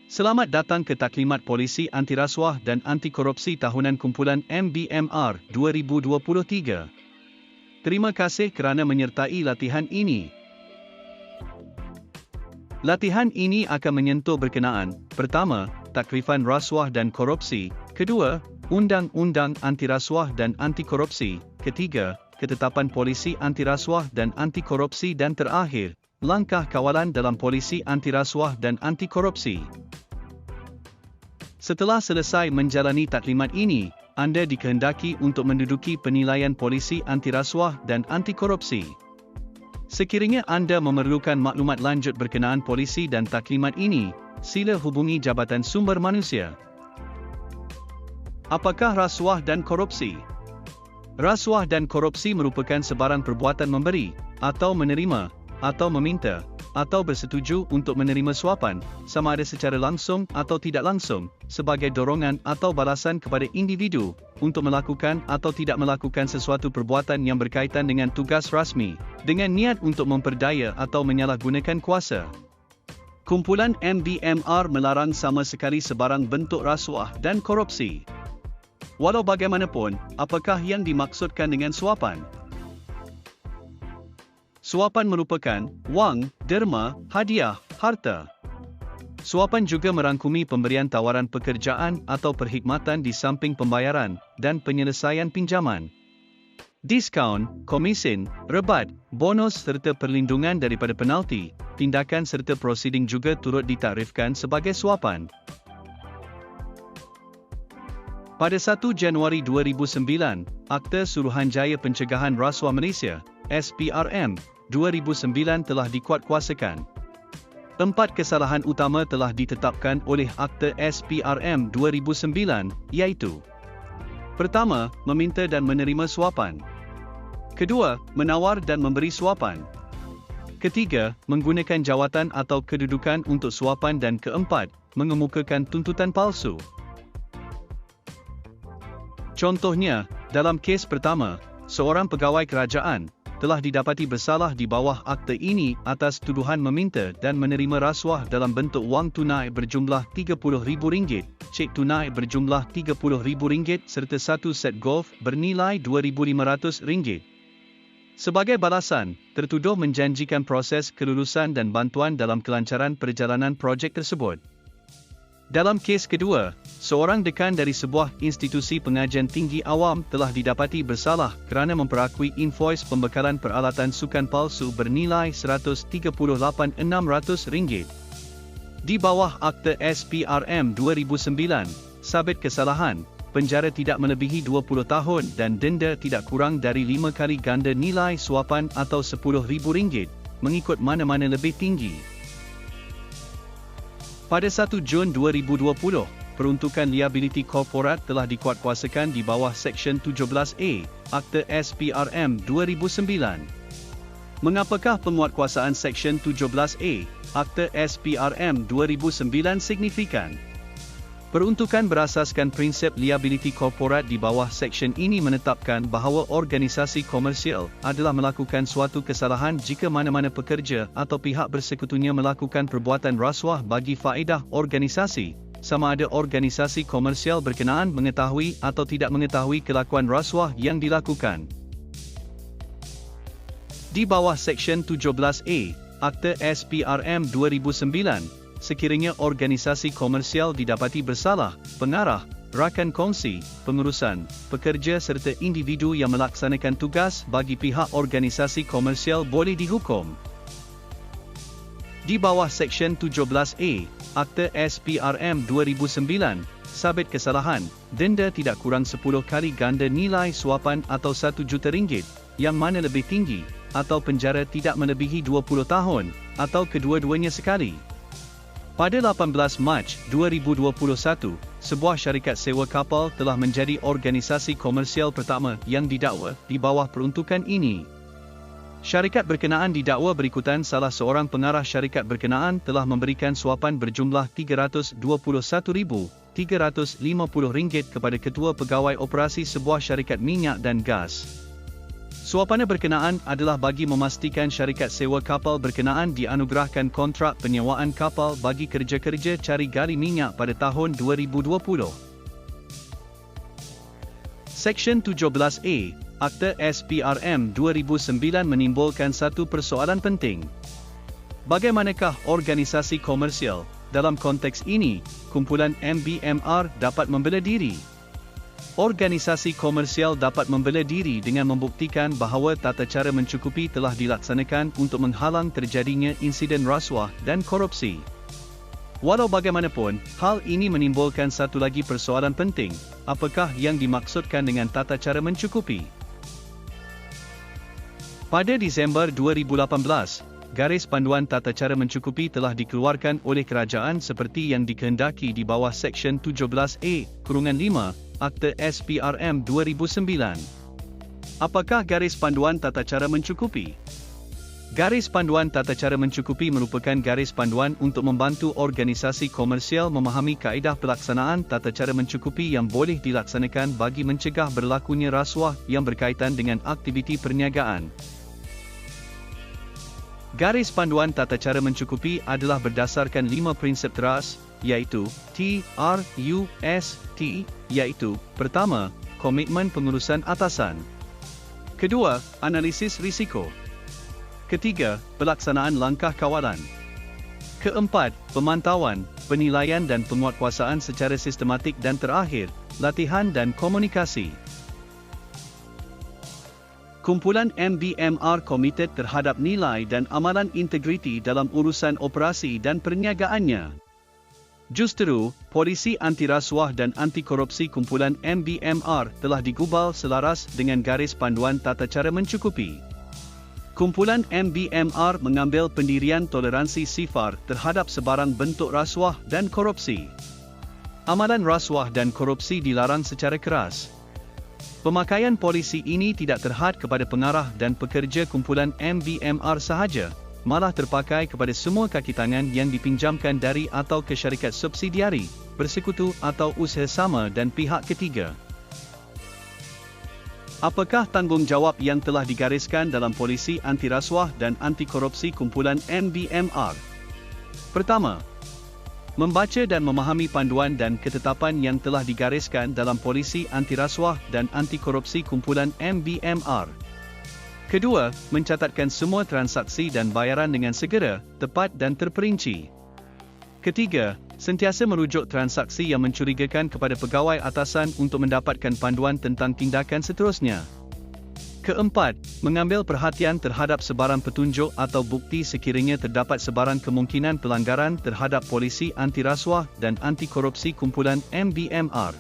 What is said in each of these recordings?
Selamat datang ke Taklimat Polisi Anti Rasuah dan Anti Korupsi Tahunan Kumpulan MBMR 2023. Terima kasih kerana menyertai latihan ini. Latihan ini akan menyentuh berkenaan: pertama, takrifan rasuah dan korupsi; kedua, Undang-Undang Anti Rasuah dan Anti Korupsi; ketiga, ketetapan polisi anti rasuah dan anti korupsi; dan terakhir, langkah kawalan dalam polisi anti rasuah dan anti korupsi. Setelah selesai menjalani taklimat ini, anda dikehendaki untuk menduduki penilaian polisi anti rasuah dan anti korupsi. Sekiranya anda memerlukan maklumat lanjut berkenaan polisi dan taklimat ini, sila hubungi Jabatan Sumber Manusia. Apakah rasuah dan korupsi? Rasuah dan korupsi merupakan sebarang perbuatan memberi, atau menerima, atau meminta, atau bersetuju untuk menerima suapan, sama ada secara langsung atau tidak langsung, sebagai dorongan atau balasan kepada individu, untuk melakukan atau tidak melakukan sesuatu perbuatan yang berkaitan dengan tugas rasmi, dengan niat untuk memperdaya atau menyalahgunakan kuasa. Kumpulan MBMR melarang sama sekali sebarang bentuk rasuah dan korupsi. Walau bagaimanapun, apakah yang dimaksudkan dengan suapan? Suapan merupakan wang, derma, hadiah, harta. Suapan juga merangkumi pemberian tawaran pekerjaan atau perkhidmatan di samping pembayaran dan penyelesaian pinjaman. Diskaun, komisin, rebat, bonus serta perlindungan daripada penalti, tindakan serta prosiding juga turut ditarifkan sebagai suapan. Pada 1 Januari 2009, Akta Suruhanjaya Pencegahan Rasuah Malaysia, SPRM, 2009 telah dikuatkuasakan. 4 kesalahan utama telah ditetapkan oleh Akta SPRM 2009, iaitu: pertama, meminta dan menerima suapan; kedua, menawar dan memberi suapan; ketiga, menggunakan jawatan atau kedudukan untuk suapan; dan keempat, mengemukakan tuntutan palsu. Contohnya, dalam kes pertama, seorang pegawai kerajaan telah didapati bersalah di bawah akta ini atas tuduhan meminta dan menerima rasuah dalam bentuk wang tunai berjumlah RM30,000, cek tunai berjumlah RM30,000 serta satu set golf bernilai RM2,500. Sebagai balasan, tertuduh menjanjikan proses kelulusan dan bantuan dalam kelancaran perjalanan projek tersebut. Dalam kes kedua, seorang dekan dari sebuah institusi pengajian tinggi awam telah didapati bersalah kerana memperakui invoice pembekalan peralatan sukan palsu bernilai RM138,600. Di bawah Akta SPRM 2009, sabit kesalahan, penjara tidak melebihi 20 tahun dan denda tidak kurang dari 5 kali ganda nilai suapan atau RM10,000, mengikut mana-mana lebih tinggi. Pada 1 Jun 2020, peruntukan liability korporat telah dikuatkuasakan di bawah Seksyen 17A, Akta SPRM 2009. Mengapakah penguatkuasaan Seksyen 17A, Akta SPRM 2009 signifikan? Peruntukan berasaskan prinsip liability korporat di bawah seksyen ini menetapkan bahawa organisasi komersial adalah melakukan suatu kesalahan jika mana-mana pekerja atau pihak bersekutunya melakukan perbuatan rasuah bagi faedah organisasi, sama ada organisasi komersial berkenaan mengetahui atau tidak mengetahui kelakuan rasuah yang dilakukan. Di bawah Seksyen 17A, Akta SPRM 2009, sekiranya organisasi komersial didapati bersalah, pengarah, rakan kongsi, pengurusan, pekerja serta individu yang melaksanakan tugas bagi pihak organisasi komersial boleh dihukum. Di bawah Seksyen 17A, Akta SPRM 2009, sabit kesalahan, denda tidak kurang 10 kali ganda nilai suapan atau RM1 juta, yang mana lebih tinggi, atau penjara tidak melebihi 20 tahun, atau kedua-duanya sekali. Pada 18 Mac 2021, sebuah syarikat sewa kapal telah menjadi organisasi komersial pertama yang didakwa di bawah peruntukan ini. Syarikat berkenaan didakwa berikutan salah seorang pengarah syarikat berkenaan telah memberikan suapan berjumlah RM321,350 kepada ketua pegawai operasi sebuah syarikat minyak dan gas. Suapana berkenaan adalah bagi memastikan syarikat sewa kapal berkenaan dianugerahkan kontrak penyewaan kapal bagi kerja-kerja cari gali minyak pada tahun 2020. Seksyen 17A, Akta SPRM 2009 menimbulkan satu persoalan penting. Bagaimanakah organisasi komersial, dalam konteks ini, kumpulan MBMR dapat membela diri? Organisasi komersial dapat membela diri dengan membuktikan bahawa tata cara mencukupi telah dilaksanakan untuk menghalang terjadinya insiden rasuah dan korupsi. Walau bagaimanapun, hal ini menimbulkan satu lagi persoalan penting, apakah yang dimaksudkan dengan tata cara mencukupi? Pada Disember 2018, Garis Panduan Tata Cara Mencukupi telah dikeluarkan oleh kerajaan seperti yang dikehendaki di bawah Seksyen 17A-5 Akta SPRM 2009. Apakah Garis Panduan Tata Cara Mencukupi? Garis Panduan Tata Cara Mencukupi merupakan garis panduan untuk membantu organisasi komersial memahami kaedah pelaksanaan tata cara mencukupi yang boleh dilaksanakan bagi mencegah berlakunya rasuah yang berkaitan dengan aktiviti perniagaan. Garis Panduan Tata Cara Mencukupi adalah berdasarkan 5 prinsip teras, iaitu TRUST, iaitu, pertama, komitmen pengurusan atasan. Kedua, analisis risiko. Ketiga, pelaksanaan langkah kawalan. Keempat, pemantauan, penilaian dan penguatkuasaan secara sistematik dan terakhir, latihan dan komunikasi. Kumpulan MBMR komited terhadap nilai dan amalan integriti dalam urusan operasi dan perniagaannya. Justeru, polisi anti-rasuah dan anti-korupsi kumpulan MBMR telah digubal selaras dengan garis panduan tata cara mencukupi. Kumpulan MBMR mengambil pendirian toleransi sifar terhadap sebarang bentuk rasuah dan korupsi. Amalan rasuah dan korupsi dilarang secara keras. Pemakaian polisi ini tidak terhad kepada pengarah dan pekerja kumpulan MBMR sahaja, malah terpakai kepada semua kaki tangan yang dipinjamkan dari atau ke syarikat subsidiari, bersekutu atau usaha sama dan pihak ketiga. Apakah tanggungjawab yang telah digariskan dalam polisi anti-rasuah dan anti-korupsi kumpulan MBMR? Pertama, membaca dan memahami panduan dan ketetapan yang telah digariskan dalam polisi anti-rasuah dan anti-korupsi kumpulan MBMR. Kedua, mencatatkan semua transaksi dan bayaran dengan segera, tepat dan terperinci. Ketiga, sentiasa merujuk transaksi yang mencurigakan kepada pegawai atasan untuk mendapatkan panduan tentang tindakan seterusnya. Keempat, mengambil perhatian terhadap sebarang petunjuk atau bukti sekiranya terdapat sebarang kemungkinan pelanggaran terhadap polisi anti-rasuah dan anti-korupsi kumpulan MBMR.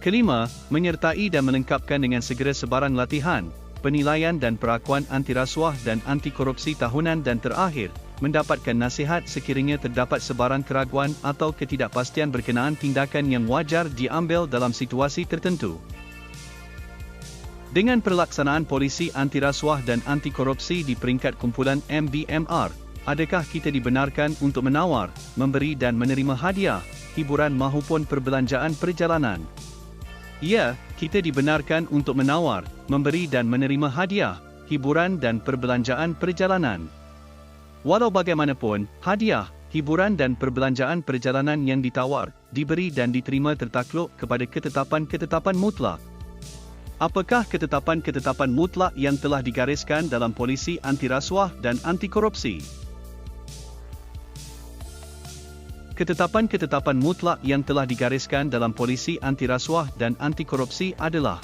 Kelima, menyertai dan melengkapkan dengan segera sebarang latihan, penilaian dan perakuan anti-rasuah dan anti-korupsi tahunan dan terakhir, mendapatkan nasihat sekiranya terdapat sebarang keraguan atau ketidakpastian berkenaan tindakan yang wajar diambil dalam situasi tertentu. Dengan pelaksanaan polisi anti-rasuah dan anti-korupsi di peringkat kumpulan MBMR, adakah kita dibenarkan untuk menawar, memberi dan menerima hadiah, hiburan maupun perbelanjaan perjalanan? Ya, kita dibenarkan untuk menawar, memberi dan menerima hadiah, hiburan dan perbelanjaan perjalanan. Walau bagaimanapun, hadiah, hiburan dan perbelanjaan perjalanan yang ditawar, diberi dan diterima tertakluk kepada ketetapan-ketetapan mutlak. Apakah ketetapan-ketetapan mutlak yang telah digariskan dalam polisi anti-rasuah dan anti-korupsi? Ketetapan-ketetapan mutlak yang telah digariskan dalam polisi anti-rasuah dan anti-korupsi adalah: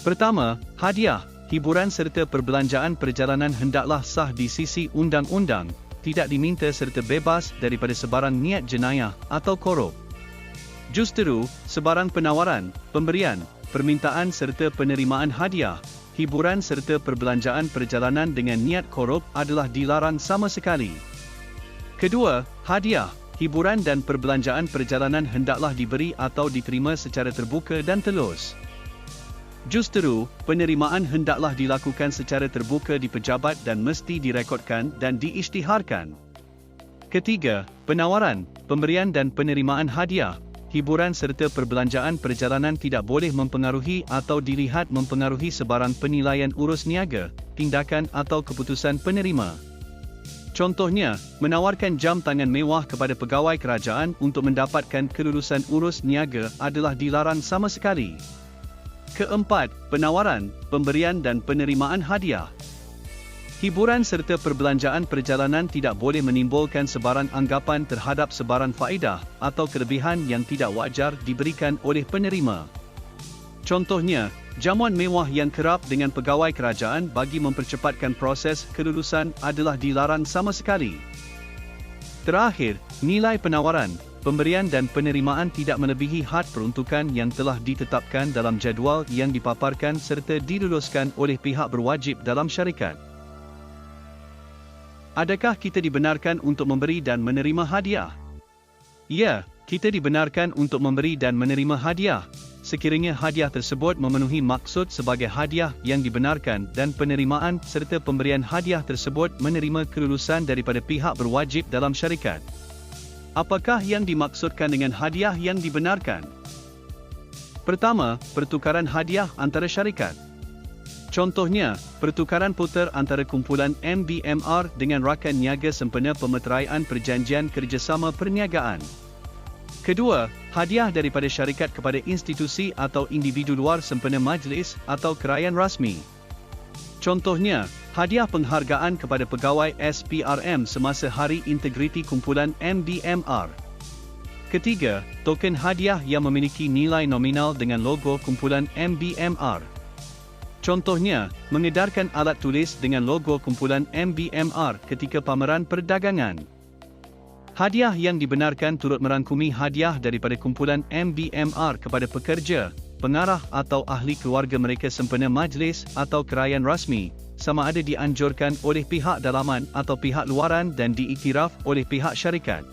pertama, hadiah, hiburan serta perbelanjaan perjalanan hendaklah sah di sisi undang-undang, tidak diminta serta bebas daripada sebarang niat jenayah atau korup. Justeru, sebarang penawaran, pemberian, permintaan serta penerimaan hadiah, hiburan serta perbelanjaan perjalanan dengan niat korup adalah dilarang sama sekali. Kedua, hadiah, hiburan dan perbelanjaan perjalanan hendaklah diberi atau diterima secara terbuka dan telus. Justeru, penerimaan hendaklah dilakukan secara terbuka di pejabat dan mesti direkodkan dan diisytiharkan. Ketiga, penawaran, pemberian dan penerimaan hadiah, hiburan serta perbelanjaan perjalanan tidak boleh mempengaruhi atau dilihat mempengaruhi sebarang penilaian urus niaga, tindakan atau keputusan penerima. Contohnya, menawarkan jam tangan mewah kepada pegawai kerajaan untuk mendapatkan kelulusan urus niaga adalah dilarang sama sekali. Keempat, penawaran, pemberian dan penerimaan hadiah. Hiburan serta perbelanjaan perjalanan tidak boleh menimbulkan sebarang anggapan terhadap sebarang faedah atau kelebihan yang tidak wajar diberikan oleh penerima. Contohnya, jamuan mewah yang kerap dengan pegawai kerajaan bagi mempercepatkan proses kelulusan adalah dilarang sama sekali. Terakhir, nilai penawaran, pemberian dan penerimaan tidak melebihi had peruntukan yang telah ditetapkan dalam jadual yang dipaparkan serta diluluskan oleh pihak berwajib dalam syarikat. Adakah kita dibenarkan untuk memberi dan menerima hadiah? Ya, kita dibenarkan untuk memberi dan menerima hadiah, sekiranya hadiah tersebut memenuhi maksud sebagai hadiah yang dibenarkan dan penerimaan serta pemberian hadiah tersebut menerima kelulusan daripada pihak berwajib dalam syarikat. Apakah yang dimaksudkan dengan hadiah yang dibenarkan? Pertama, pertukaran hadiah antara syarikat. Contohnya, pertukaran putar antara kumpulan MBMR dengan rakan niaga sempena pemeteraian perjanjian kerjasama perniagaan. Kedua, hadiah daripada syarikat kepada institusi atau individu luar sempena majlis atau kerajaan rasmi. Contohnya, hadiah penghargaan kepada pegawai SPRM semasa Hari Integriti Kumpulan MBMR. Ketiga, token hadiah yang memiliki nilai nominal dengan logo kumpulan MBMR. Contohnya, mengedarkan alat tulis dengan logo kumpulan MBMR ketika pameran perdagangan. Hadiah yang dibenarkan turut merangkumi hadiah daripada kumpulan MBMR kepada pekerja, pengarah atau ahli keluarga mereka sempena majlis atau kerajaan rasmi, sama ada dianjurkan oleh pihak dalaman atau pihak luaran dan diiktiraf oleh pihak syarikat.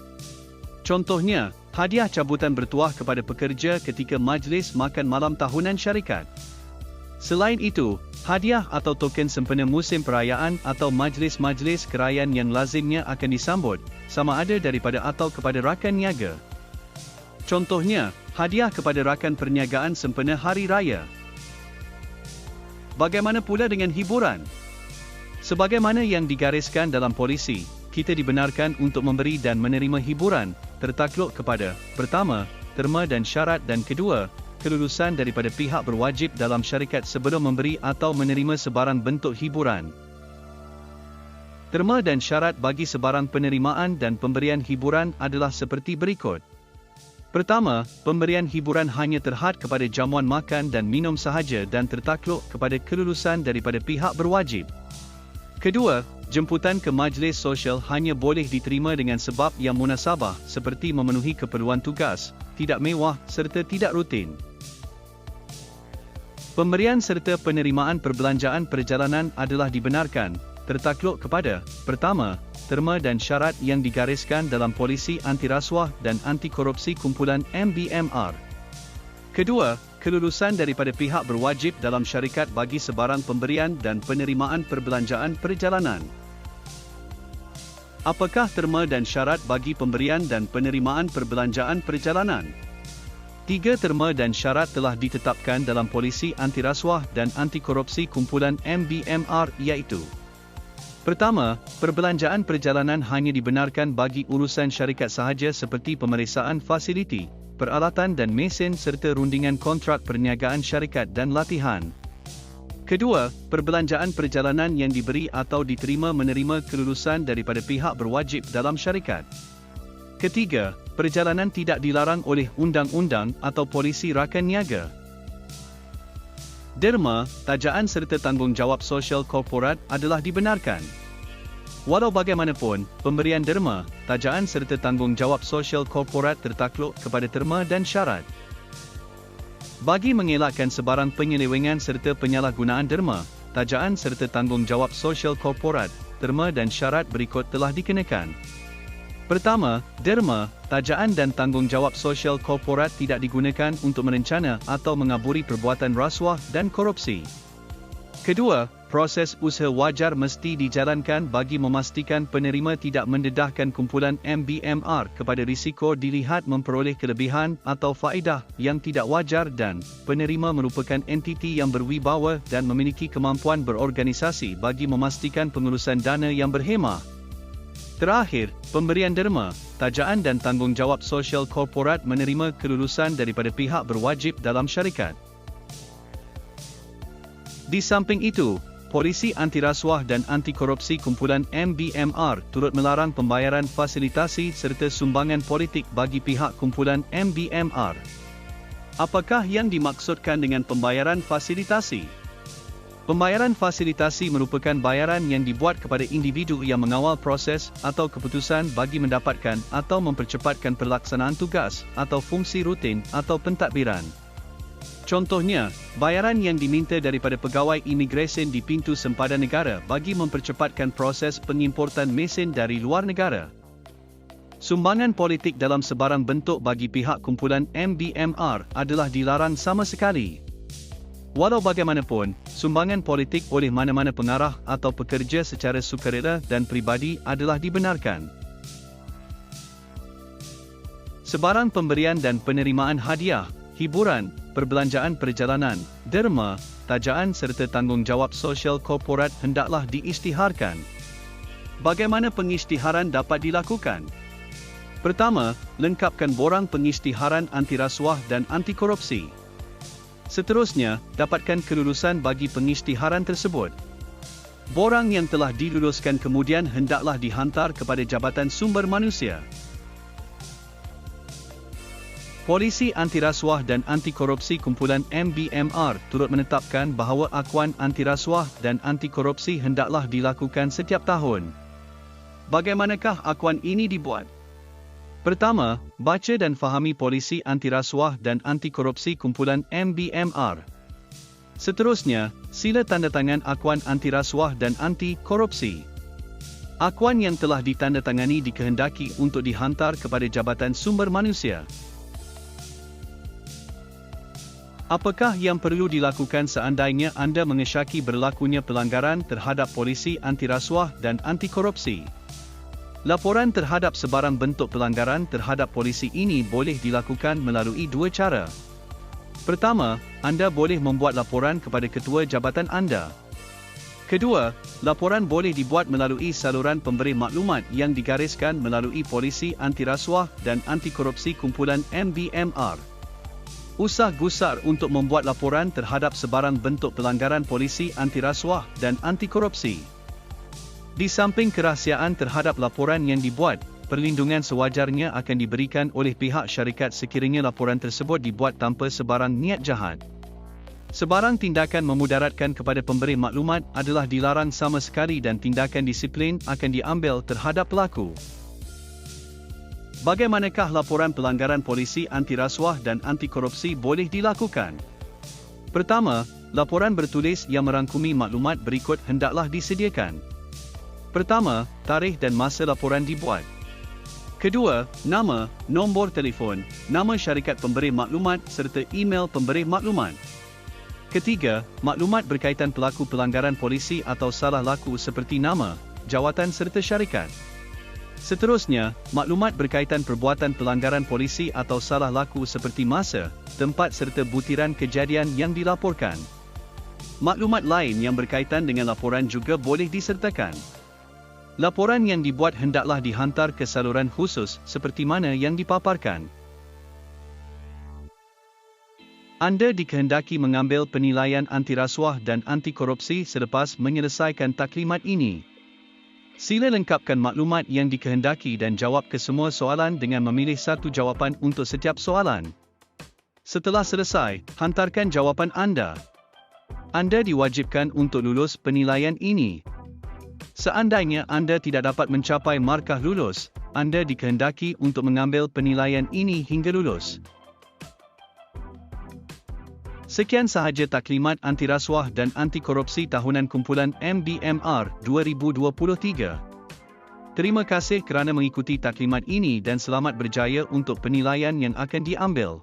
Contohnya, hadiah cabutan bertuah kepada pekerja ketika majlis makan malam tahunan syarikat. Selain itu, hadiah atau token sempena musim perayaan atau majlis-majlis kerajaan yang lazimnya akan disambut, sama ada daripada atau kepada rakan niaga. Contohnya, hadiah kepada rakan perniagaan sempena hari raya. Bagaimana pula dengan hiburan? Sebagaimana yang digariskan dalam polisi, kita dibenarkan untuk memberi dan menerima hiburan, tertakluk kepada, pertama, terma dan syarat dan kedua, kelulusan daripada pihak berwajib dalam syarikat sebelum memberi atau menerima sebarang bentuk hiburan. Terma dan syarat bagi sebarang penerimaan dan pemberian hiburan adalah seperti berikut. Pertama, pemberian hiburan hanya terhad kepada jamuan makan dan minum sahaja dan tertakluk kepada kelulusan daripada pihak berwajib. Kedua, jemputan ke majlis sosial hanya boleh diterima dengan sebab yang munasabah seperti memenuhi keperluan tugas, tidak mewah serta tidak rutin. Pemberian serta penerimaan perbelanjaan perjalanan adalah dibenarkan, tertakluk kepada, pertama, terma dan syarat yang digariskan dalam polisi anti rasuah dan anti korupsi kumpulan MBMR. Kedua, kelulusan daripada pihak berwajib dalam syarikat bagi sebarang pemberian dan penerimaan perbelanjaan perjalanan. Apakah terma dan syarat bagi pemberian dan penerimaan perbelanjaan perjalanan? 3 terma dan syarat telah ditetapkan dalam polisi anti rasuah dan anti korupsi kumpulan MBMR iaitu: pertama, perbelanjaan perjalanan hanya dibenarkan bagi urusan syarikat sahaja seperti pemeriksaan fasiliti, peralatan dan mesin serta rundingan kontrak perniagaan syarikat dan latihan. Kedua, perbelanjaan perjalanan yang diberi atau diterima menerima kelulusan daripada pihak berwajib dalam syarikat. Ketiga, perjalanan tidak dilarang oleh undang-undang atau polisi rakan niaga. Derma, tajaan serta tanggungjawab sosial korporat adalah dibenarkan. Walau bagaimanapun, pemberian derma, tajaan serta tanggungjawab sosial korporat tertakluk kepada terma dan syarat. Bagi mengelakkan sebarang penyelewengan serta penyalahgunaan derma, tajaan serta tanggungjawab sosial korporat, terma dan syarat berikut telah dikenakan. Pertama, derma, tajaan dan tanggungjawab sosial korporat tidak digunakan untuk merencana atau mengaburi perbuatan rasuah dan korupsi. Kedua, proses usaha wajar mesti dijalankan bagi memastikan penerima tidak mendedahkan kumpulan MBMR kepada risiko dilihat memperoleh kelebihan atau faedah yang tidak wajar dan penerima merupakan entiti yang berwibawa dan memiliki kemampuan berorganisasi bagi memastikan pengurusan dana yang berhemah. Terakhir, pemberian derma, tajaan dan tanggungjawab sosial korporat menerima kelulusan daripada pihak berwajib dalam syarikat. Di samping itu, Polisi Antirasuah dan Anti Korupsi kumpulan MBMR turut melarang pembayaran fasilitasi serta sumbangan politik bagi pihak kumpulan MBMR. Apakah yang dimaksudkan dengan pembayaran fasilitasi? Pembayaran fasilitasi merupakan bayaran yang dibuat kepada individu yang mengawal proses atau keputusan bagi mendapatkan atau mempercepatkan pelaksanaan tugas atau fungsi rutin atau pentadbiran. Contohnya, bayaran yang diminta daripada pegawai imigresen di pintu sempadan negara bagi mempercepatkan proses pengimportan mesin dari luar negara. Sumbangan politik dalam sebarang bentuk bagi pihak kumpulan MBMR adalah dilarang sama sekali. Walau bagaimanapun, sumbangan politik oleh mana-mana pengarah atau pekerja secara sukarela dan peribadi adalah dibenarkan. Sebarang pemberian dan penerimaan hadiah, hiburan, perbelanjaan perjalanan, derma, tajaan serta tanggungjawab sosial korporat hendaklah diisytiharkan. Bagaimana pengisytiharan dapat dilakukan? Pertama, lengkapkan borang pengisytiharan antirasuah dan anti korupsi. Seterusnya, dapatkan kelulusan bagi pengisytiharan tersebut. Borang yang telah diluluskan kemudian hendaklah dihantar kepada Jabatan Sumber Manusia. Polisi Antirasuah dan Anti Korupsi kumpulan MBMR turut menetapkan bahawa akuan antirasuah dan anti korupsi hendaklah dilakukan setiap tahun. Bagaimanakah akuan ini dibuat? Pertama, baca dan fahami Polisi Antirasuah dan Anti Korupsi kumpulan MBMR. Seterusnya, sila tanda tangan akuan antirasuah dan anti korupsi. Akuan yang telah ditandatangani dikehendaki untuk dihantar kepada Jabatan Sumber Manusia. Apakah yang perlu dilakukan seandainya anda mengesyaki berlakunya pelanggaran terhadap Polisi Antirasuah dan Anti Korupsi? Laporan terhadap sebarang bentuk pelanggaran terhadap polisi ini boleh dilakukan melalui dua cara. Pertama, anda boleh membuat laporan kepada ketua jabatan anda. Kedua, laporan boleh dibuat melalui saluran pemberi maklumat yang digariskan melalui Polisi Antirasuah dan Anti Korupsi kumpulan MBMR. Usah gusar untuk membuat laporan terhadap sebarang bentuk pelanggaran polisi antirasuah dan anti korupsi. Di samping kerahsiaan terhadap laporan yang dibuat, perlindungan sewajarnya akan diberikan oleh pihak syarikat sekiranya laporan tersebut dibuat tanpa sebarang niat jahat. Sebarang tindakan memudaratkan kepada pemberi maklumat adalah dilarang sama sekali dan tindakan disiplin akan diambil terhadap pelaku. Bagaimanakah laporan pelanggaran polisi antirasuah dan anti korupsi boleh dilakukan? Pertama, laporan bertulis yang merangkumi maklumat berikut hendaklah disediakan. Pertama, tarikh dan masa laporan dibuat. Kedua, nama, nombor telefon, nama syarikat pemberi maklumat serta email pemberi maklumat. Ketiga, maklumat berkaitan pelaku pelanggaran polisi atau salah laku seperti nama, jawatan serta syarikat. Seterusnya, maklumat berkaitan perbuatan pelanggaran polisi atau salah laku seperti masa, tempat serta butiran kejadian yang dilaporkan. Maklumat lain yang berkaitan dengan laporan juga boleh disertakan. Laporan yang dibuat hendaklah dihantar ke saluran khusus seperti mana yang dipaparkan. Anda dikehendaki mengambil penilaian antirasuah dan anti korupsi selepas menyelesaikan taklimat ini. Sila lengkapkan maklumat yang dikehendaki dan jawab kesemua soalan dengan memilih satu jawapan untuk setiap soalan. Setelah selesai, hantarkan jawapan anda. Anda diwajibkan untuk lulus penilaian ini. Seandainya anda tidak dapat mencapai markah lulus, anda dikehendaki untuk mengambil penilaian ini hingga lulus. Sekian sahaja taklimat antirasuah dan anti korupsi tahunan kumpulan MBMR 2023. Terima kasih kerana mengikuti taklimat ini dan selamat berjaya untuk penilaian yang akan diambil.